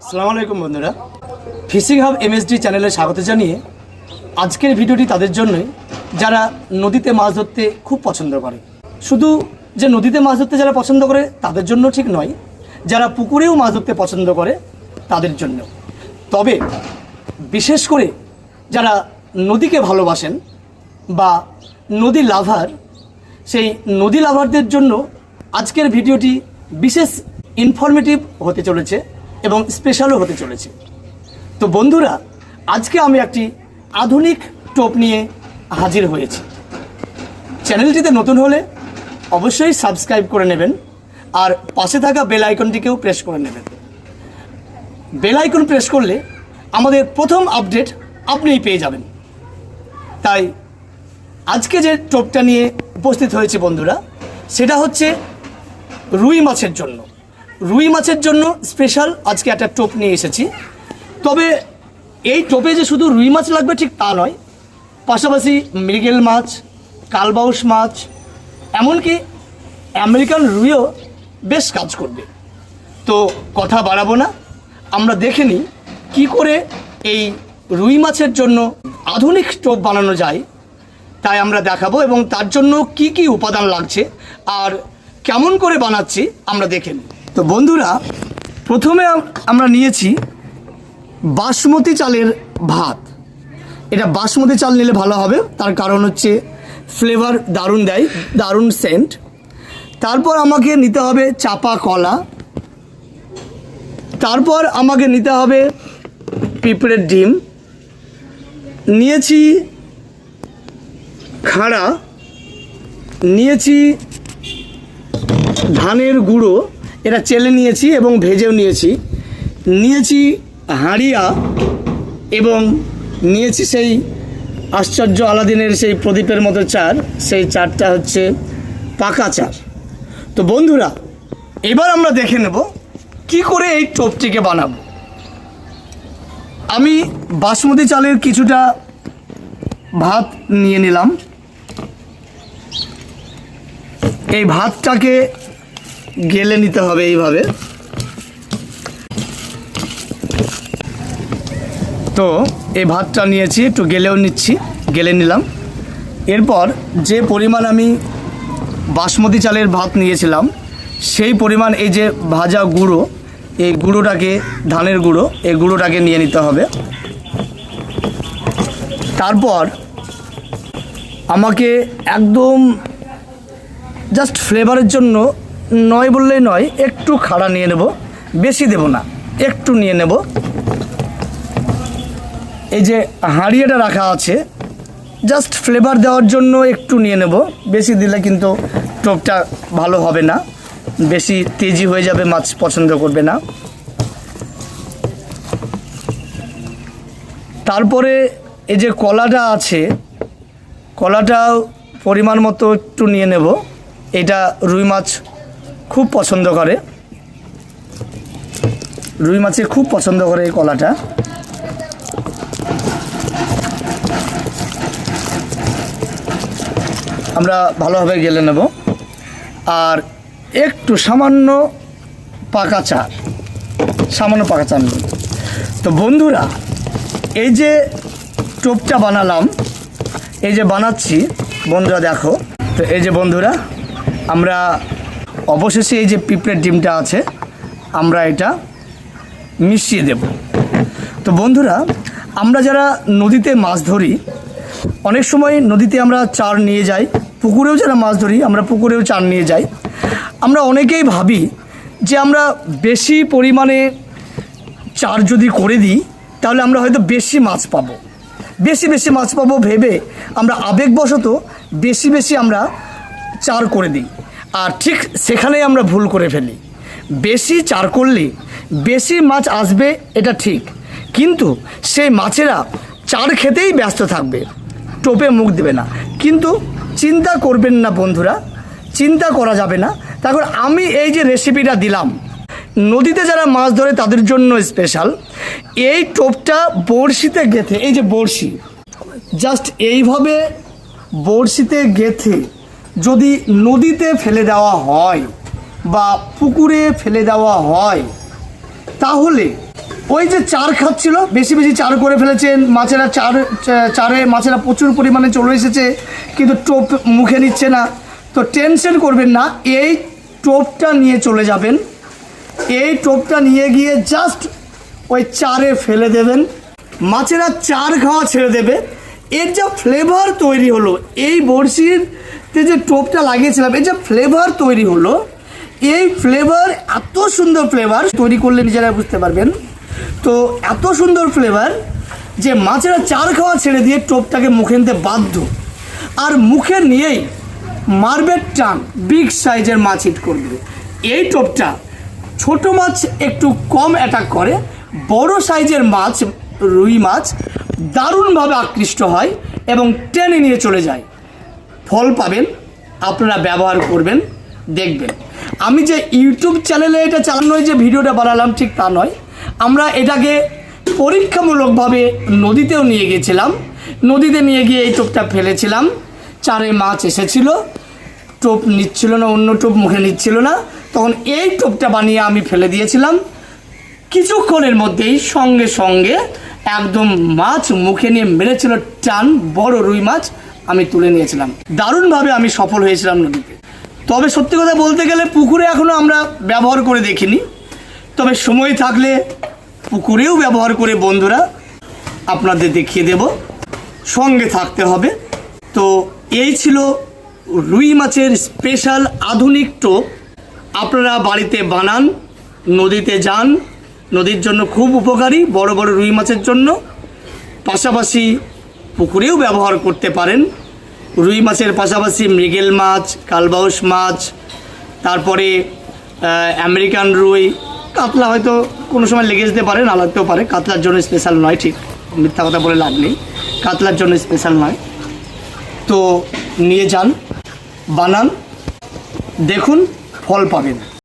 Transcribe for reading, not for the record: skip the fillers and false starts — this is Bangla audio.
আসসালামু আলাইকুম বন্ধুরা, ফিশিং হাব এমএসডি চ্যানেলে স্বাগত জানিয়ে আজকের ভিডিওটি তাদের জন্যই যারা নদীতে মাছ ধরতে খুব পছন্দ করে। শুধু যে নদীতে মাছ ধরতে যারা পছন্দ করে তাদের জন্য ঠিক নয়, যারা পুকুরেও মাছ ধরতে পছন্দ করে তাদের জন্য। তবে বিশেষ করে যারা নদীকে ভালোবাসেন বা নদী লাভার, সেই নদী লাভারদের জন্য আজকের ভিডিওটি বিশেষ ইনফরমেটিভ হতে চলেছে এবং স্পেশালও হতে চলেছে। তো বন্ধুরা, আজকে আমি একটি আধুনিক টোপ নিয়ে হাজির হয়েছি। চ্যানেলটিতে নতুন হলে অবশ্যই সাবস্ক্রাইব করে নেবেন আর পাশে থাকা বেল আইকনটিকেও প্রেস করে নেবেন। বেল আইকন প্রেস করলে আমাদের প্রথম আপডেট আপনিই পেয়ে যাবেন। তাই আজকে যে টোপটা নিয়ে উপস্থিত হয়েছে বন্ধুরা, সেটা হচ্ছে রুই মাছের জন্য। রুই মাছের জন্য স্পেশাল আজকে একটা টোপ নিয়ে এসেছি। তবে এই টোপে যে শুধু রুই মাছ লাগবে ঠিক তা নয়, পাশাপাশি মৃগেল মাছ, কালবাউস মাছ, এমনকি আমেরিকান রুইও বেশ কাজ করবে। তো কথা বাড়াবো না, আমরা দেখে নিই কী করে এই রুই মাছের জন্য আধুনিক টোপ বানানো যায়, তাই আমরা দেখাবো এবং তার জন্য কি কি উপাদান লাগছে আর কেমন করে বানাচ্ছি আমরা দেখে নিই। তো বন্ধুরা, প্রথমে আমরা নিয়েছি বাসমতি চালের ভাত। এটা বাসমতি চাল নিলে ভালো হবে, তার কারণ হচ্ছে ফ্লেভার দারুণ দেয়, দারুণ সেন্ট। তারপর আমাকে নিতে হবে চাপা কলা, তারপর আমাকে নিতে হবে পিঁপড়ের ডিম, নিয়েছি খাড়া, নিয়েছি ধানের গুঁড়ো, এটা চেলে নিয়েছি এবং ভেজেও নিয়েছি হাঁড়িয়া, এবং নিয়েছি সেই আশ্চর্য আলাদিনের সেই প্রদীপের মতো চার, সেই চারটা হচ্ছে পাকা চার। তো বন্ধুরা, এবার আমরা দেখে নেব কি করে এই টোপটিকে বানাবো। আমি বাসমতি চালের কিছুটা ভাত নিয়ে নিলাম। এই ভাতটাকে গেলে নিতে হবে এইভাবে। তো এই ভাতটা নিয়েছি, একটু গেলে নিলাম। এরপর যে পরিমাণ আমি বাসমতি চালের ভাত নিয়েছিলাম সেই পরিমাণ এই যে ভাজা গুঁড়ো, এই গুঁড়োটাকে, ধানের গুঁড়ো, এই গুঁড়োটাকে নিয়ে নিতে হবে। তারপর আমাকে একদম জাস্ট ফ্লেভারের জন্য নয় বললেই নয়, একটু খাড়া নিয়ে নেব, বেশি দেব না, একটু নিয়ে নেব। এই যে হাঁড়িয়াটা রাখা আছে, জাস্ট ফ্লেভার দেওয়ার জন্য একটু নিয়ে নেব, বেশি দিলে কিন্তু টোপটা ভালো হবে না, বেশি তেজি হয়ে যাবে, মাছ পছন্দ করবে না। তারপরে এই যে কলাটা আছে, কলাটাও পরিমাণ মতো একটু নিয়ে নেব। এটা রুই মাছ খুব পছন্দ করে, রুই মাছে খুব পছন্দ করে এই কলাটা। আমরা ভালোভাবে গেলে নেব। আর একটু সামান্য পাকা চার নেব। তো বন্ধুরা, এই যে টোপটা বানালাম, এই যে বানাচ্ছি বন্ধুরা, দেখো। তো এই যে বন্ধুরা, আমরা অবশেষে এই যে পিঁপড়ের ডিমটা আছে, আমরা এটা মিশিয়ে দেব। তো বন্ধুরা, আমরা যারা নদীতে মাছ ধরি, অনেক সময় নদীতে আমরা চার নিয়ে যাই, পুকুরেও যারা মাছ ধরি আমরা পুকুরেও চার নিয়ে যাই। আমরা অনেকেই ভাবি যে আমরা বেশি পরিমাণে চার যদি করে দিই তাহলে আমরা হয়তো বেশি মাছ পাবো, বেশি মাছ পাবো ভেবে আমরা আবেগবশত বেশি আমরা চার করে দিই। আর ঠিক সেখানেই আমরা ভুল করে ফেলি। বেশি চার করলে বেশি মাছ আসবে, এটা ঠিক, কিন্তু সেই মাছেরা চার খেতেই ব্যস্ত থাকবে, টোপে মুখ দেবে না। কিন্তু চিন্তা করবেন না বন্ধুরা, চিন্তা করা যাবে না। তারপর আমি এই যে রেসিপিটা দিলাম, নদীতে যারা মাছ ধরে তাদের জন্য স্পেশাল। এই টোপটা বড়শিতে গেঁথে, এই যে বড়শি, জাস্ট এইভাবে বড়শিতে গেঁথে যদি নদীতে ফেলে দেওয়া হয় বা পুকুরে ফেলে দেওয়া হয়, তাহলে ওই যে চার খাচ্ছিল, বেশি বেশি চার করে ফেলেছেন মাছেরা, চারে মাছেরা প্রচুর পরিমাণে চলে এসেছে, কিন্তু টোপ মুখে নিচ্ছে না। তো টেনশন করবেন না, এই টোপটা নিয়ে চলে যাবেন, এই টোপটা নিয়ে গিয়ে জাস্ট ওই চারে ফেলে দেবেন, মাছেরা চার খাওয়া ছেড়ে দেবে। এর যা ফ্লেভার তৈরি হলো, এই বড়শিতে যে টোপটা লাগিয়েছিলাম, এর যে ফ্লেভার তৈরি হলো, এই ফ্লেভার এত সুন্দর ফ্লেভার, তৈরি করলে নিজেরা বুঝতে পারবেন। তো এত সুন্দর ফ্লেভার যে মাছেরা চার খাওয়া ছেড়ে দিয়ে টোপটাকে মুখে নিতে বাধ্য, আর মুখে নিয়েই মারবে টান, বিগ সাইজের মাছ হিট করবে। এই টোপটা ছোট মাছ একটু কম অ্যাটাক করে, বড় সাইজের মাছ, রুই মাছ দারুণভাবে আকৃষ্ট হয় এবং টেনে নিয়ে চলে যায়। ফল পাবেন, আপনারা ব্যবহার করবেন, দেখবেন। আমি যে ইউটিউব চ্যানেলে এটা চালানো যে ভিডিওটা বানালাম ঠিক তা নয়, আমরা এটাকে পরীক্ষামূলকভাবে নদীতেও নিয়ে গিয়েছিলাম। নদীতে নিয়ে গিয়ে এই টোপটা ফেলেছিলাম, চারে মাছ এসেছিল, টোপ নিচ্ছিল না, অন্য টোপ মুখে নিচ্ছিল না, তখন এই টোপটা বানিয়ে আমি ফেলে দিয়েছিলাম। কিছুক্ষণের মধ্যেই সঙ্গে সঙ্গে একদম মাছ মুখে নিয়ে মেরেছিল টান, বড় রুই মাছ আমি তুলে নিয়েছিলাম। দারুণভাবে আমি সফল হয়েছিলাম নদীতে। তবে সত্যি কথা বলতে গেলে পুকুরে এখনও আমরা ব্যবহার করে দেখিনি, তবে সময় থাকলে পুকুরেও ব্যবহার করে বন্ধুরা আপনাদের দেখিয়ে দেব, সঙ্গে থাকতে হবে। তো এই ছিল রুই মাছের স্পেশাল আধুনিক টোপ। আপনারা বাড়িতে বানান, নদীতে যান, নদীর জন্য খুব উপকারী, বড় বড় রুই মাছের জন্য। পাশাপাশি পুকুরেও ব্যবহার করতে পারেন। রুই মাছের পাশাপাশি মৃগেল মাছ, কালবাউস মাছ, তারপরে আমেরিকান রুই, কাতলা হয়তো কোনো সময় লেগে যেতে পারে, না লাগতেও পারে। কাতলার জন্য স্পেশাল নয়, ঠিক মিথ্যা কথা বলে লাভ নেই, কাতলার জন্য স্পেশাল নয়। তো নিয়ে যান, বানান, দেখুন, ফল পাবেন।